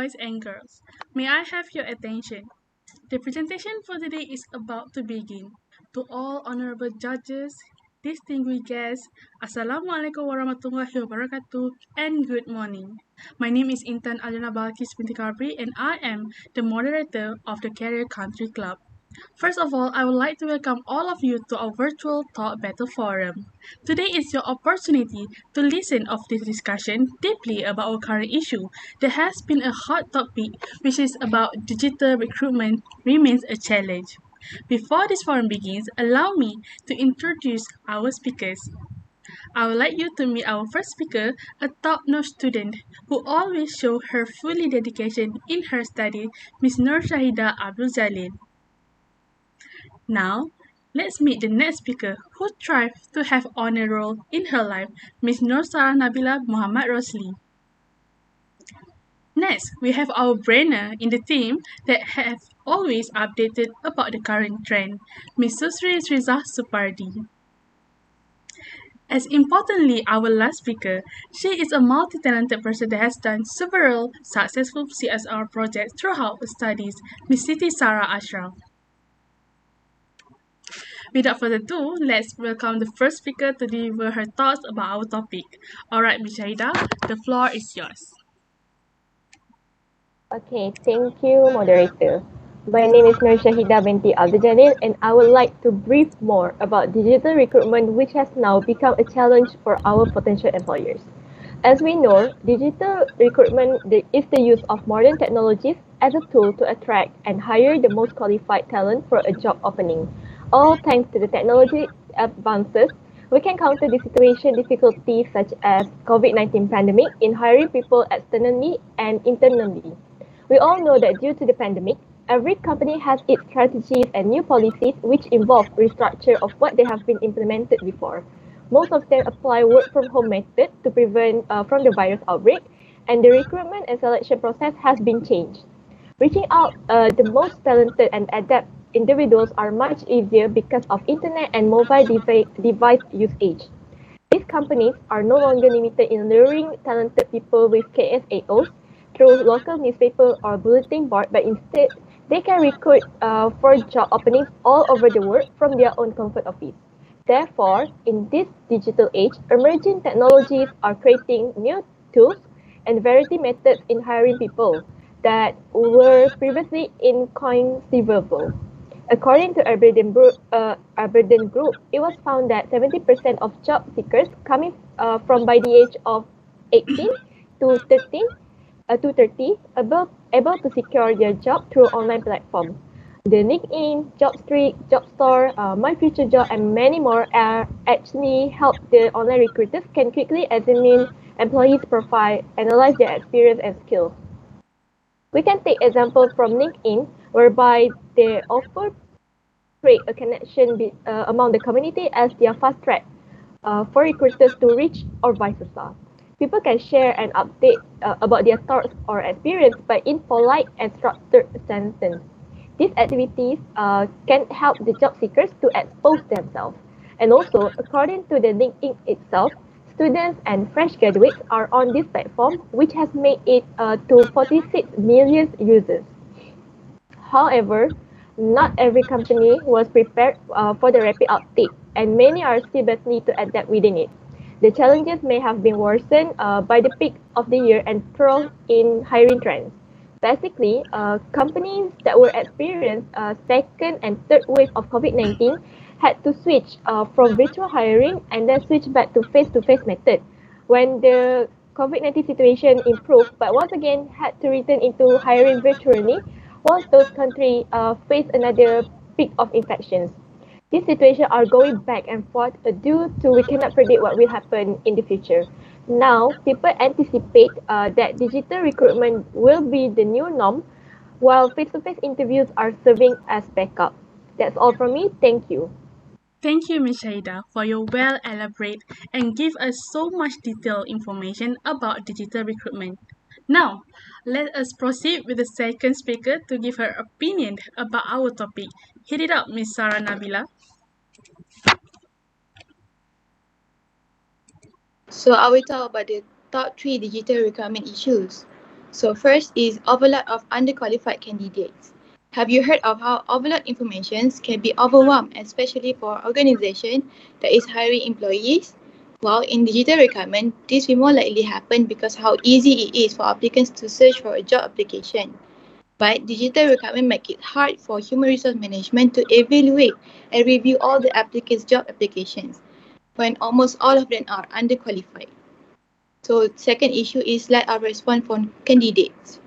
boys and girls. May I have your attention? The presentation for today is about to begin. To all honorable judges, distinguished guests, Assalamualaikum warahmatullahi wabarakatuh, and good morning. My name is Intan Alina Balkis binti Kabri, and I am the moderator of the Career Country Club. First of all, I would like to welcome all of you to our virtual Thought Battle Forum. Today is your opportunity to listen of this discussion deeply about our current issue that has been a hot topic, which is about digital recruitment remains a challenge. Before this forum begins, allow me to introduce our speakers. I would like you to meet our first speaker, a top-notch student who always shows her fully dedication in her study, Ms. Nur Shahida Abdul Jalil. Now, let's meet the next speaker who thrives to have honor roll in her life, Ms. Nursara Nabila Muhammad Rosli. Next, we have our brainer in the team that have always updated about the current trend, Ms. Susri Sriza Supardi. As importantly, our last speaker, she is a multi-talented person that has done several successful CSR projects throughout her studies, Ms. Siti Sarah Ashraf. Without further ado, let's welcome the first speaker to deliver her thoughts about our topic. Alright, Ms. Shahida, the floor is yours. Okay, thank you, moderator. My name is Nur Shahida binti Abdul Jalil, and I would like to brief more about digital recruitment, which has now become a challenge for our potential employers. As we know, digital recruitment is the use of modern technologies as a tool to attract and hire the most qualified talent for a job opening. All thanks to the technology advances, we can counter the situation difficulties such as COVID-19 pandemic in hiring people externally and internally. We all know that due to the pandemic, every company has its strategies and new policies which involve restructure of what they have been implemented before. Most of them apply work from home method to prevent from the virus outbreak, and the recruitment and selection process has been changed. Reaching out the most talented and adept individuals are much easier because of internet and mobile device usage. These companies are no longer limited in luring talented people with KSAOs through local newspaper or bulletin board, but instead they can recruit for job openings all over the world from their own comfort office. Therefore, in this digital age, emerging technologies are creating new tools and variety methods in hiring people that were previously inconceivable. According to Aberdeen Group, it was found that 70% of job seekers coming from by the age of 18 to 13 to 30 able to secure their job through online platforms. The LinkedIn, JobStreet, JobStore, My Future Job, and many more are actually help the online recruiters can quickly examine employees' profile, analyze their experience and skills. We can take example from LinkedIn, whereby they offer create a connection among the community as their fast track for recruiters to reach or vice versa. People can share and update about their thoughts or experience by in polite and structured sentence. These activities can help the job seekers to expose themselves. And also, according to the LinkedIn itself, students and fresh graduates are on this platform, which has made it to 46 million users. However, not every company was prepared for the rapid uptake, and many are still battling to adapt within it. The challenges may have been worsened by the peak of the year and trough in hiring trends. Basically, companies that were experienced second and third wave of COVID-19 had to switch from virtual hiring and then switch back to face-to-face method when the COVID-19 situation improved, but once again had to return into hiring virtually once those countries face another peak of infections. These situations are going back and forth due to we cannot predict what will happen in the future. Now, people anticipate that digital recruitment will be the new norm, while face-to-face interviews are serving as backup. That's all from me. Thank you. Thank you, Ms. Shahida, for your well elaborate and give us so much detailed information about digital recruitment. Now, let us proceed with the second speaker to give her opinion about our topic. Hit it up, Ms. Sarah Nabila. So I will talk about the top 3 digital recruitment issues. So first is overload of underqualified candidates. Have you heard of how overload information can be overwhelmed, especially for organization that is hiring employees? While in digital recruitment, this will more likely happen because how easy it is for applicants to search for a job application. But digital recruitment make it hard for human resource management to evaluate and review all the applicants' job applications when almost all of them are underqualified. So second issue is lack of response from candidates.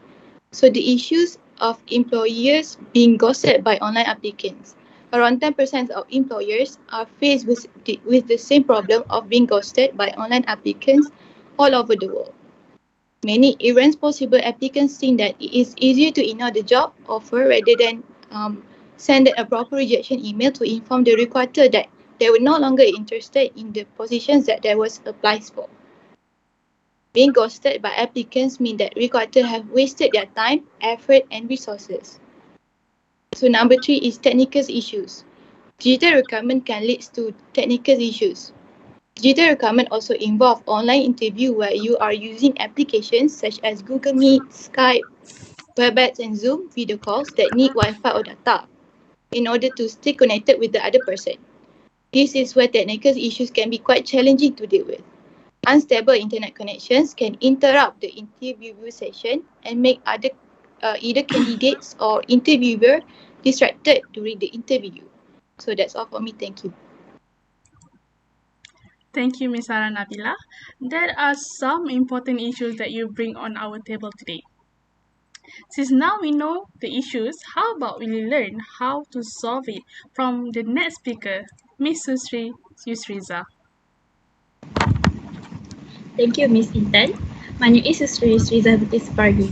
So the issues of employers being ghosted by online applicants. Around 10% of employers are faced with the same problem of being ghosted by online applicants all over the world. Many irresponsible applicants think that it is easier to ignore the job offer rather than send a proper rejection email to inform the recruiter that they were no longer interested in the positions that they was applied for. Being ghosted by applicants means that recruiters have wasted their time, effort, and resources. So number three is technical issues. Digital recruitment can lead to technical issues. Digital recruitment also involves online interview where you are using applications such as Google Meet, Skype, Webex, and Zoom video calls that need Wi-Fi or data in order to stay connected with the other person. This is where technical issues can be quite challenging to deal with. Unstable internet connections can interrupt the interview session and make either candidates or interviewer distracted during the interview. So that's all for me. Thank you. Thank you, Misara and Nabila. There are some important issues that you bring on our table today. Since now we know the issues, how about we learn how to solve it from the next speaker, Miss Susri Yusriza. Thank you, Miss Intan. My name is Sri Spargi.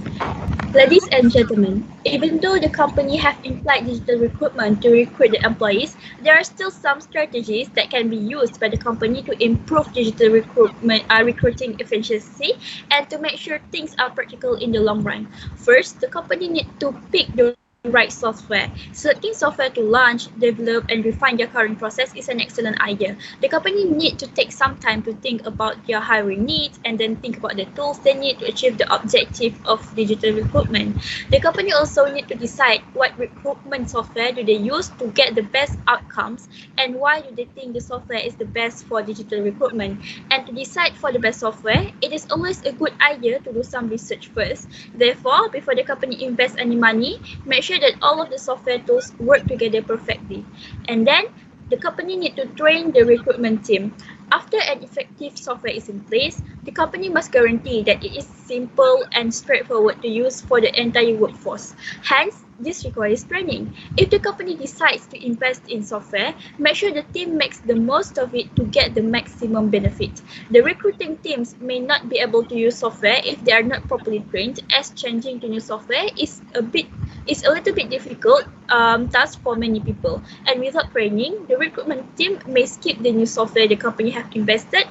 Ladies and gentlemen, even though the company have implied digital recruitment to recruit the employees, there are still some strategies that can be used by the company to improve digital recruiting efficiency and to make sure things are practical in the long run. First, the company needs to pick the right software. Selecting software to launch, develop, and refine their current process is an excellent idea. The company need to take some time to think about their hiring needs and then think about the tools they need to achieve the objective of digital recruitment. The company also need to decide what recruitment software do they use to get the best outcomes and why do they think the software is the best for digital recruitment. And to decide for the best software, it is always a good idea to do some research first. Therefore, before the company invests any money, make sure that all of the software tools work together perfectly. And then the company need to train the recruitment team. After an effective software is in place, the company must guarantee that it is simple and straightforward to use for the entire workforce. Hence, this requires training. If the company decides to invest in software, make sure the team makes the most of it to get the maximum benefit. The recruiting teams may not be able to use software if they are not properly trained, as changing to new software is a little bit difficult task for many people. And without training, the recruitment team may skip the new software the company have invested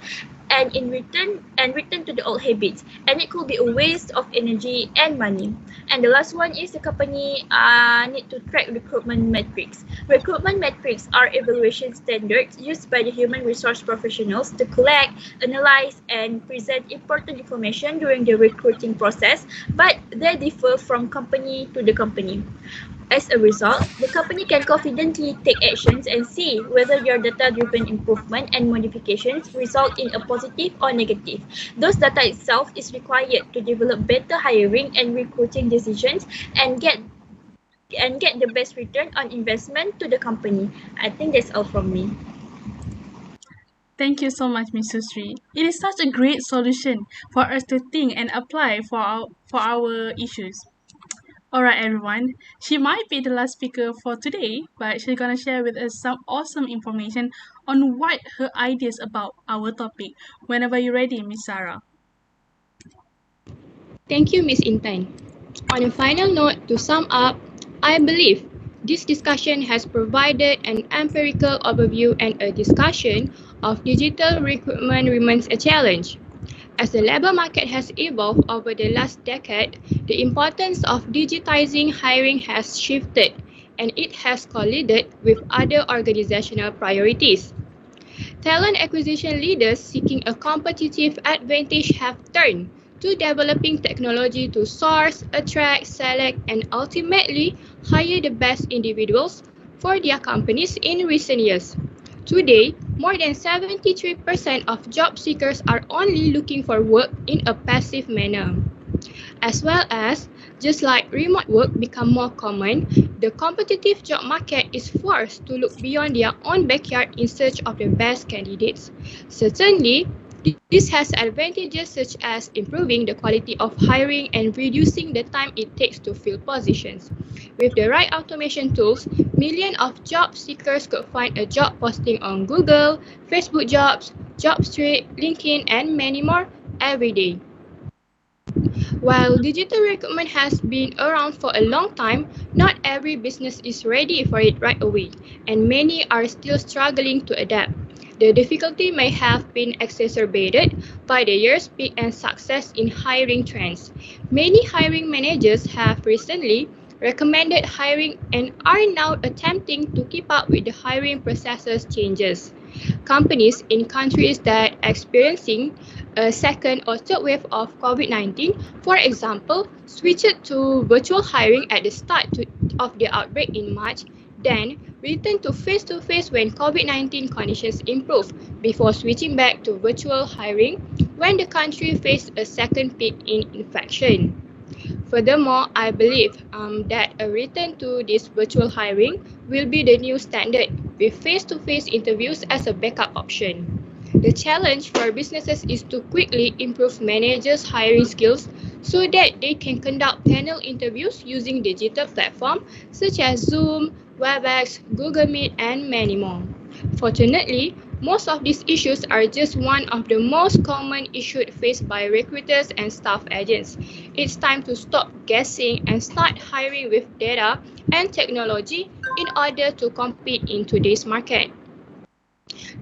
and return to the old habits, and it could be a waste of energy and money. And the last one is the company need to track recruitment metrics. Recruitment metrics are evaluation standards used by the human resource professionals to collect, analyze, and present important information during the recruiting process, but they differ from company to the company. As a result, the company can confidently take actions and see whether your data-driven improvement and modifications result in a positive or negative. Those data itself is required to develop better hiring and recruiting decisions and get the best return on investment to the company. I think that's all from me. Thank you so much, Miss Susri. It is such a great solution for us to think and apply for our issues. Alright everyone, she might be the last speaker for today, but she's gonna share with us some awesome information on what her ideas about our topic. Whenever you're ready, Miss Sarah. Thank you, Ms. Intan. On a final note, to sum up, I believe this discussion has provided an empirical overview and a discussion of digital recruitment remains a challenge. As the labor market has evolved over the last decade, the importance of digitizing hiring has shifted and it has collided with other organizational priorities. Talent acquisition leaders seeking a competitive advantage have turned to developing technology to source, attract, select, and ultimately hire the best individuals for their companies in recent years. Today, more than 73% of job seekers are only looking for work in a passive manner. As well as, just like remote work become more common, the competitive job market is forced to look beyond their own backyard in search of the best candidates. Certainly, this has advantages such as improving the quality of hiring and reducing the time it takes to fill positions. With the right automation tools, millions of job seekers could find a job posting on Google, Facebook Jobs, JobStreet, LinkedIn, and many more every day. While digital recruitment has been around for a long time, not every business is ready for it right away, and many are still struggling to adapt. The difficulty may have been exacerbated by the year's peak and success in hiring trends. Many hiring managers have recently recommended hiring and are now attempting to keep up with the hiring processes changes. Companies in countries that are experiencing a second or third wave of COVID-19, for example, switched to virtual hiring at the start of the outbreak in March, then returned to face-to-face when COVID-19 conditions improved, before switching back to virtual hiring when the country faced a second peak in infection. Furthermore, I believe that a return to this virtual hiring will be the new standard, with face-to-face interviews as a backup option. The challenge for businesses is to quickly improve managers' hiring skills so that they can conduct panel interviews using digital platforms such as Zoom, Webex, Google Meet, and many more. Fortunately, most of these issues are just one of the most common issues faced by recruiters and staff agents. It's time to stop guessing and start hiring with data and technology in order to compete in today's market.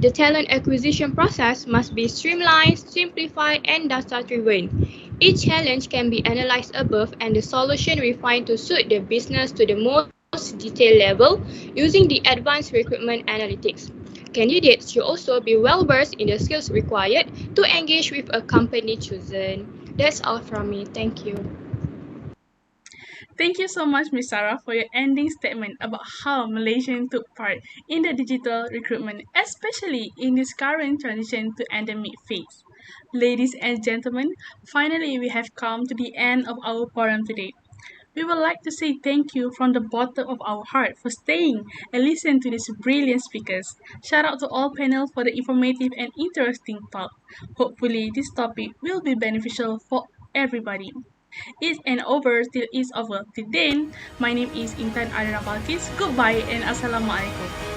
The talent acquisition process must be streamlined, simplified, and data-driven. Each challenge can be analyzed above and the solution refined to suit the business to the most detailed level using the advanced recruitment analytics. Candidates should also be well-versed in the skills required to engage with a company chosen. That's all from me. Thank you. Thank you so much, Misara, for your ending statement about how Malaysians took part in the digital recruitment, especially in this current transition to endemic phase. Ladies and gentlemen, finally we have come to the end of our forum today. We would like to say thank you from the bottom of our heart for staying and listening to these brilliant speakers. Shout out to all panel for the informative and interesting talk. Hopefully, this topic will be beneficial for everybody. It's and over till it's over. Till then, my name is Intan Adana Balkis. Goodbye and Assalamualaikum.